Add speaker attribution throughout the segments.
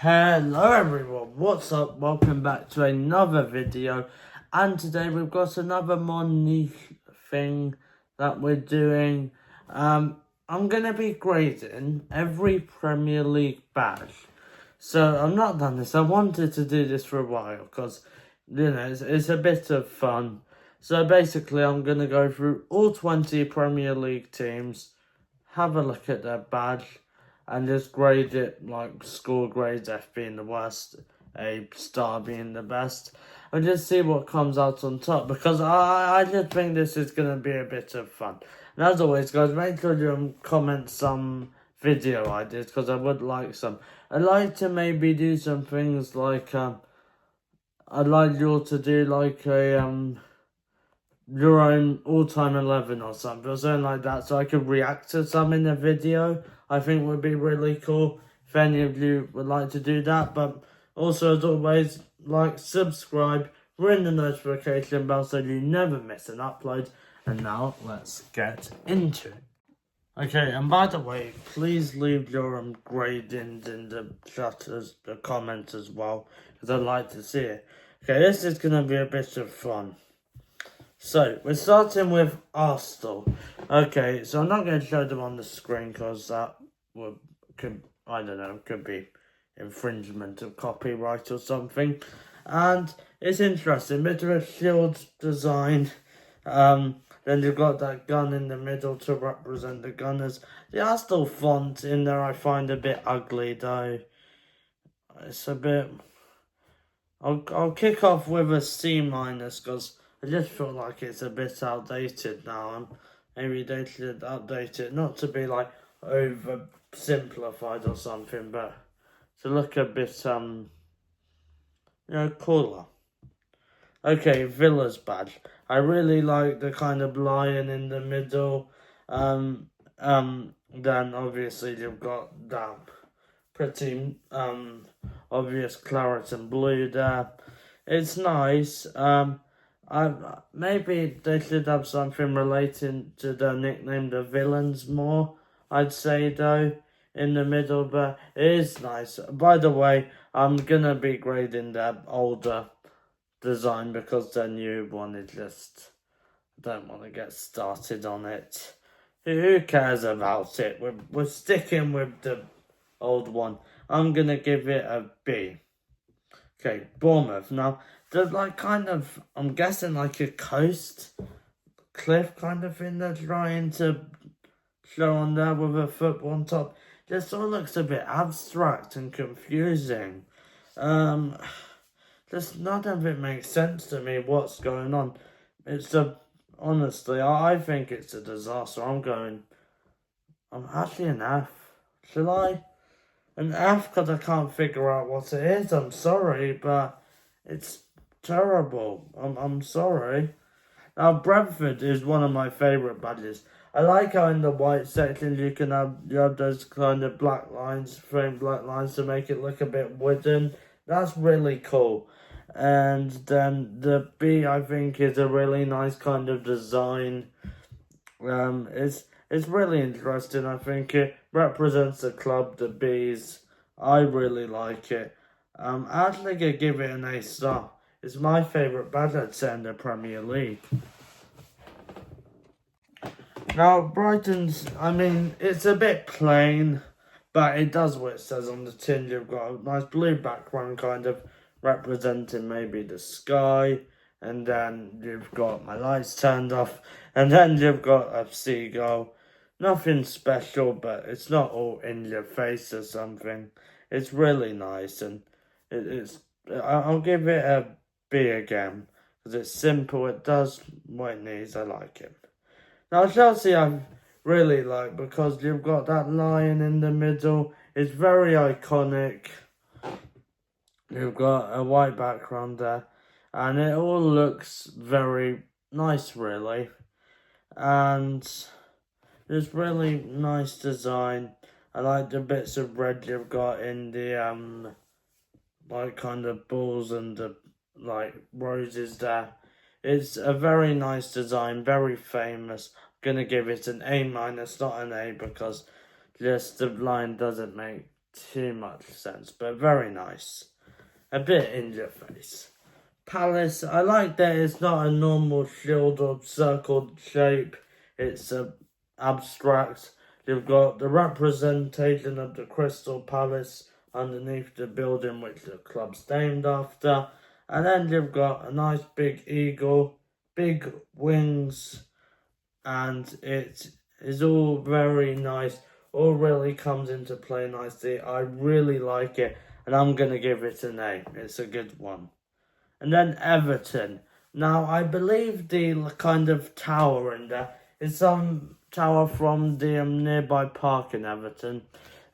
Speaker 1: Hello everyone, what's up? Welcome back to another video, and today we've got another more niche thing that we're doing. I'm gonna be grading every Premier League badge. So I've not done this. I wanted to do this for a while because it's a bit of fun. So basically I'm gonna go through all 20 Premier League teams, have a look at their badge, and just grade it, like score grades, F being the worst, A star being the best, and just see what comes out on top, because I just think this is going to be a bit of fun. And as always, guys, make sure you comment some video ideas, because I would like some. I'd like to maybe do some things like, I'd like you all to do like a, your own all-time 11 or something like that, so I could react to some in the video. I think would be really cool if any of you would like to do that. But also, as always, like, subscribe, ring the notification bell so you never miss an upload. And now let's get into it. Okay, and by the way, please leave your gradings in the chat, the comments as well, because I'd like to see it. Okay, this is going to be a bit of fun. So, we're starting with Arsenal. Okay, so I'm not going to show them on the screen because that could be infringement of copyright or something. And it's interesting, bit of a shield design. Then you've got that gun in the middle to represent the Gunners. The Arsenal font in there I find a bit ugly though. It's a bit... I'll kick off with a C- because I just feel like it's a bit outdated now, and maybe they should update it, not to be like over simplified or something, but to look a bit cooler. Okay, Villa's badge. I really like the kind of lion in the middle. Then obviously you've got that pretty obvious claret and blue there. It's nice. Maybe they should have something relating to the nickname the Villains more, I'd say though, in the middle, but it is nice. By the way, I'm gonna be grading the older design because the new one is just, I don't want to get started on it. Who cares about it? We're sticking with the old one. I'm gonna give it a B. Okay, Bournemouth. Now, there's like kind of, I'm guessing like a coast cliff kind of thing they're trying to show on there with a football on top. This all looks a bit abstract and confusing. Just none of it makes sense to me what's going on. Honestly, I think it's a disaster. I'm actually an F. Shall I? An F because I can't figure out what it is. I'm sorry, but it's terrible. I'm sorry. Now, Brentford is one of my favourite badges. I like how in the white section you have those kind of black lines, framed black lines to make it look a bit wooden. That's really cool. And then the B, I think, is a really nice kind of design. It's really interesting. I think it represents the club, the Bees. I really like it. I'm actually gonna give it an A star. It's my favourite badge I'd say in the Premier League. Now, Brighton's, it's a bit plain, but it does what it says on the tin. You've got a nice blue background kind of representing maybe the sky, and then you've got my lights turned off, and then you've got a seagull. Nothing special, but it's not all in your face or something. It's really nice, and I'll give it a B again, because it's simple, it does what it needs, I like it. Now, Chelsea I really like, because you've got that lion in the middle. It's very iconic. You've got a white background there, and it all looks very nice, really. And it's really nice design. I like the bits of red you've got in the like kind of balls and the like roses there. It's a very nice design, very famous. I'm gonna give it an A-, not an A, because just the line doesn't make too much sense, but very nice. A bit in your face. Palace, I like that it's not a normal shield or circled shape. It's abstract. You've got the representation of the Crystal Palace underneath the building which the club's named after. And then you've got a nice big eagle, big wings, and it is all very nice. All really comes into play nicely. I really like it, and I'm going to give it an A. It's a good one. And then Everton. Now, I believe the kind of tower in there is some tower from the nearby park in Everton.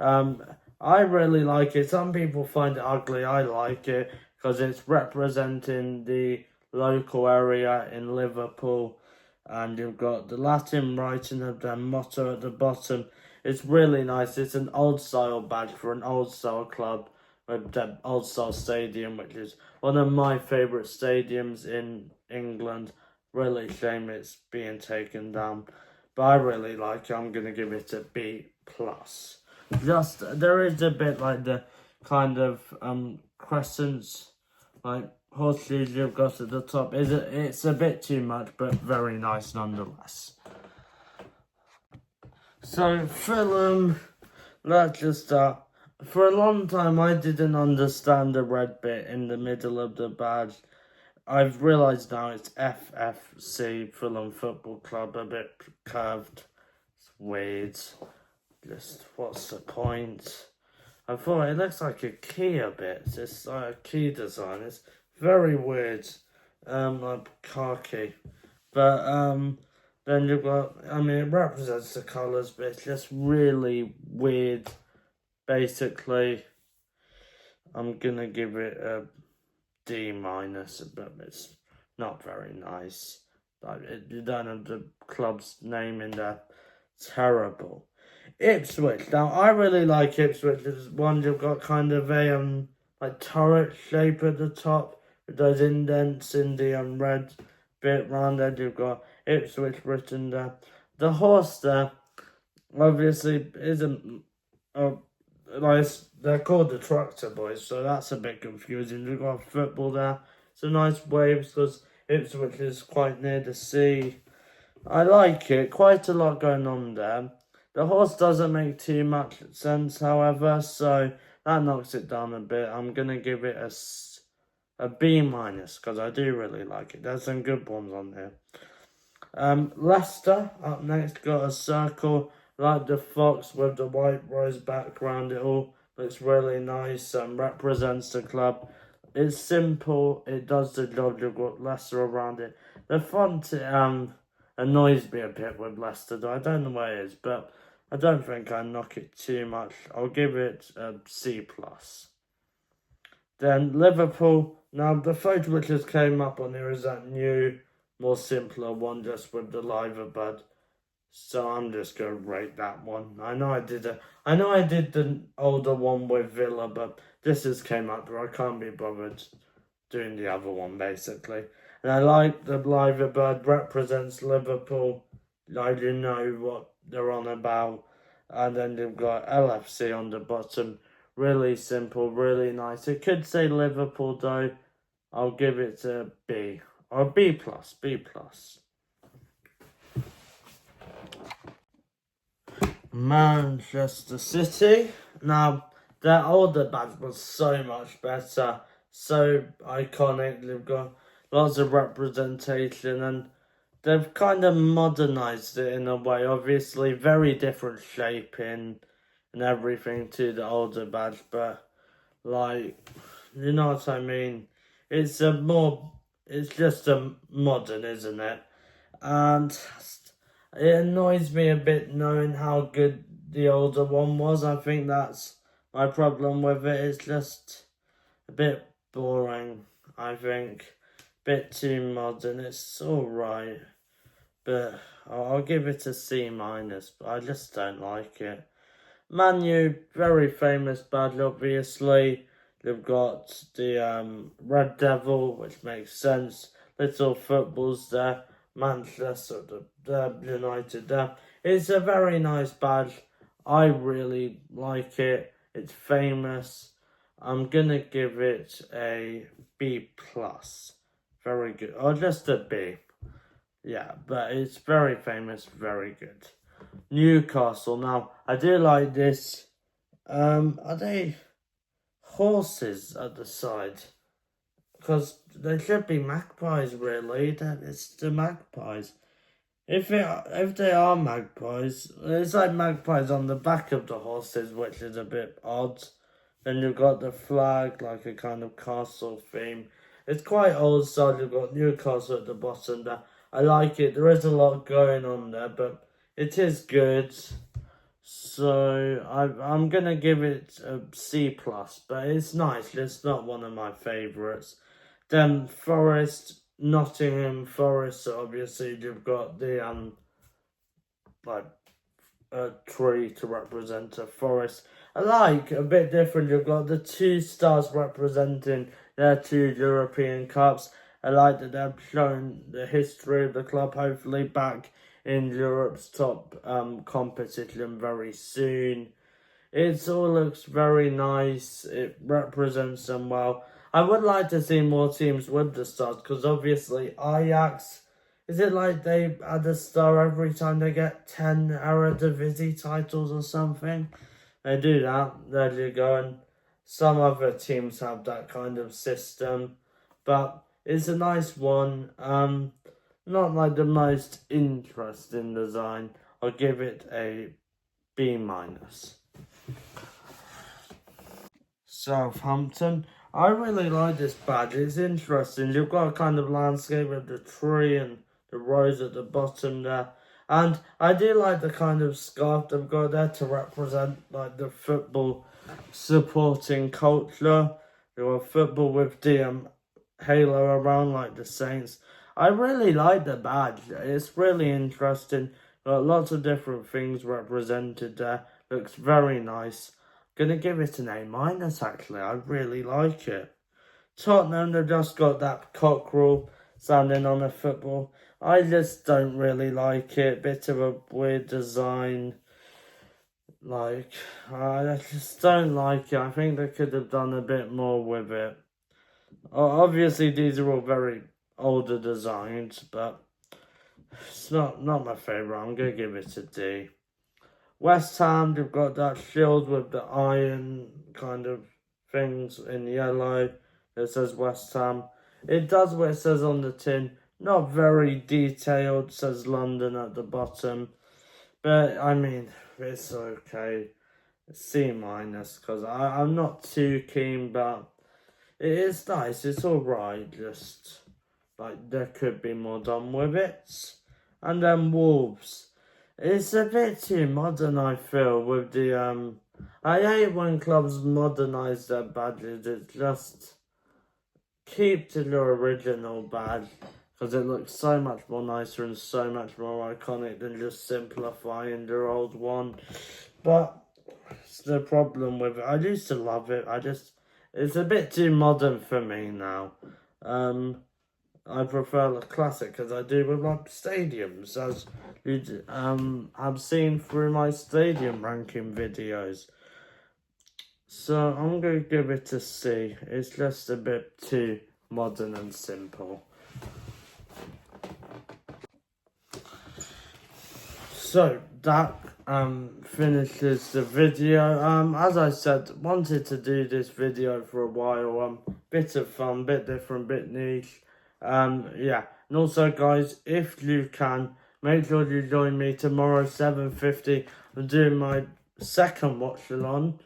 Speaker 1: I really like it. Some people find it ugly. I like it because it's representing the local area in Liverpool. And you've got the Latin writing of their motto at the bottom. It's really nice. It's an old style badge for an old style club. The Old Style Stadium, which is one of my favourite stadiums in England. Really shame it's being taken down, but I really like it. I'm gonna give it a B plus. Just there is a bit like the kind of crescents, like horseshoes you've got at the top. It's a bit too much, but very nice nonetheless. So Fulham, let's just start. For a long time, I didn't understand the red bit in the middle of the badge. I've realised now it's FFC, Fulham Football Club, a bit curved. It's weird. Just, what's the point? I thought it looks like a key a bit. It's like a key design. It's very weird. Like khaki. But, then you've got, I mean, it represents the colours, but it's just really weird. Basically, I'm gonna give it a D minus, but it's not very nice. Like, you don't have the club's name in there. Terrible. Ipswich. Now, I really like Ipswich. There's one you've got kind of a like turret shape at the top with those indents in the red bit round there. You've got Ipswich written there. The horse there, obviously, isn't like they're called the Tractor Boys, so that's a bit confusing. You've got football there. Some nice waves because Ipswich is quite near the sea. I like it. Quite a lot going on there. The horse doesn't make too much sense, however, so that knocks it down a bit. I'm gonna give it a B minus because I do really like it. There's some good ones on here. Leicester up next, got a circle like the fox with the white rose background. It all looks really nice and represents the club. It's simple, it does the job. You've got Leicester around it. The font annoys me a bit with Leicester though. I don't know why it is, but I don't think I knock it too much. I'll give it a C plus. Then Liverpool. Now the photo which just came up on here is that new, more simpler one just with the liver bud. So I'm just gonna rate that one. I know I did the older one with Villa, but this just came up where I can't be bothered doing the other one basically. And I like the liver bird represents Liverpool. I do know what they're on about. And then they've got LFC on the bottom. Really simple, really nice. It could say Liverpool though. I'll give it a B. Or B plus, B plus. Manchester City. Now, their older badge was so much better. So iconic. They've got lots of representation and they've kind of modernised it in a way. Obviously, very different shaping and everything to the older badge. But, like, you know what I mean? It's just a modern, isn't it? And it annoys me a bit knowing how good the older one was. I think that's my problem with it. It's just a bit boring, I think. Bit too modern. It's alright. But I'll give it a C minus. But I just don't like it. Man U, very famous badge, obviously. They've got the Red Devil, which makes sense. Little footballs there. Manchester United there. It's a very nice badge. I really like it. It's famous. I'm gonna give it a B plus. Very good. Or just a B. Yeah, but it's very famous, very good. Newcastle. Now, I do like this. Are they horses at the side? Because they should be magpies, really. That it's the magpies. If they are magpies, it's like magpies on the back of the horses, which is a bit odd. Then you've got the flag, like a kind of castle theme. It's quite old style. You've got Newcastle at the bottom there. I like it. There is a lot going on there, but it is good. So I'm gonna give it a C plus, but it's nice. It's not one of my favourites. Then Forest, Nottingham Forest. So obviously you've got the like a tree to represent a forest. I like a bit different. You've got the 2 stars representing their 2 European Cups. I like that they're showing the history of the club. Hopefully back in Europe's top competition very soon. It all looks very nice. It represents them well. I would like to see more teams with the stars because obviously Ajax, is it like they add a star every time they get 10 Eredivisie titles or something? They do that. There you go. And some other teams have that kind of system. But it's a nice one. Not like the most interesting design. I'll give it a B minus. Southampton. I really like this badge. It's interesting. You've got a kind of landscape with the tree and the rose at the bottom there. And I do like the kind of scarf they've got there to represent like the football supporting culture. Your football with the halo around like the Saints. I really like the badge. It's really interesting. Got lots of different things represented there. Looks very nice. Gonna give it an A minus actually. I really like it. Tottenham, they've just got that cockerel standing on a football. I just don't really like it. Bit of a weird design. Like, I just don't like it. I think they could have done a bit more with it. Obviously, these are all very older designs, but it's not my favourite. I'm going to give it a D. West Ham, they've got that shield with the iron kind of things in yellow. It says West Ham. It does what it says on the tin. Not very detailed. It says London at the bottom. But, I mean, it's okay. C minus, because I'm not too keen, but it is nice. It's alright. Just, like, there could be more done with it. And then Wolves. It's a bit too modern, I feel, with the, I hate when clubs modernise their badges. It just keep to your original badge because it looks so much more nicer and so much more iconic than just simplifying their old one. But it's the problem with it. I used to love it. It's a bit too modern for me now. I prefer the classic as I do with my stadiums, as you have seen through my stadium ranking videos. So I'm going to give it a C. It's just a bit too modern and simple. So that finishes the video. As I said, wanted to do this video for a while. Bit of fun, bit different, bit niche. Yeah. And also, guys, if you can, make sure you join me tomorrow 7:50. I'm doing my second watch-along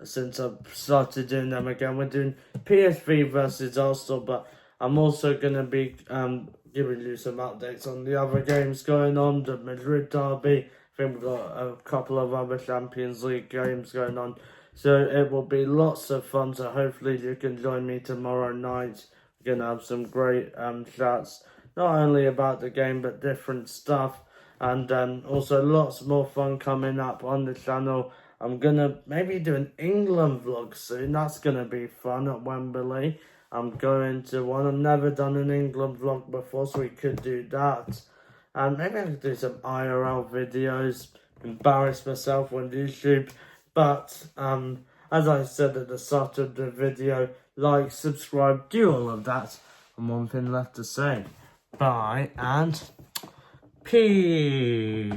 Speaker 1: since I've started doing them again. We're doing PSV versus Arsenal, but I'm also gonna be giving you some updates on the other games going on. The Madrid derby. I think we've got a couple of other Champions League games going on. So it will be lots of fun. So hopefully you can join me tomorrow night. We're going to have some great chats, not only about the game, but different stuff. And also lots more fun coming up on the channel. I'm going to maybe do an England vlog soon. That's going to be fun at Wembley. I'm going to one. I've never done an England vlog before, so we could do that. And maybe I could do some IRL videos, embarrass myself on YouTube. But As I said at the start of the video, like, subscribe, do all of that. And one thing left to say. Bye and peace.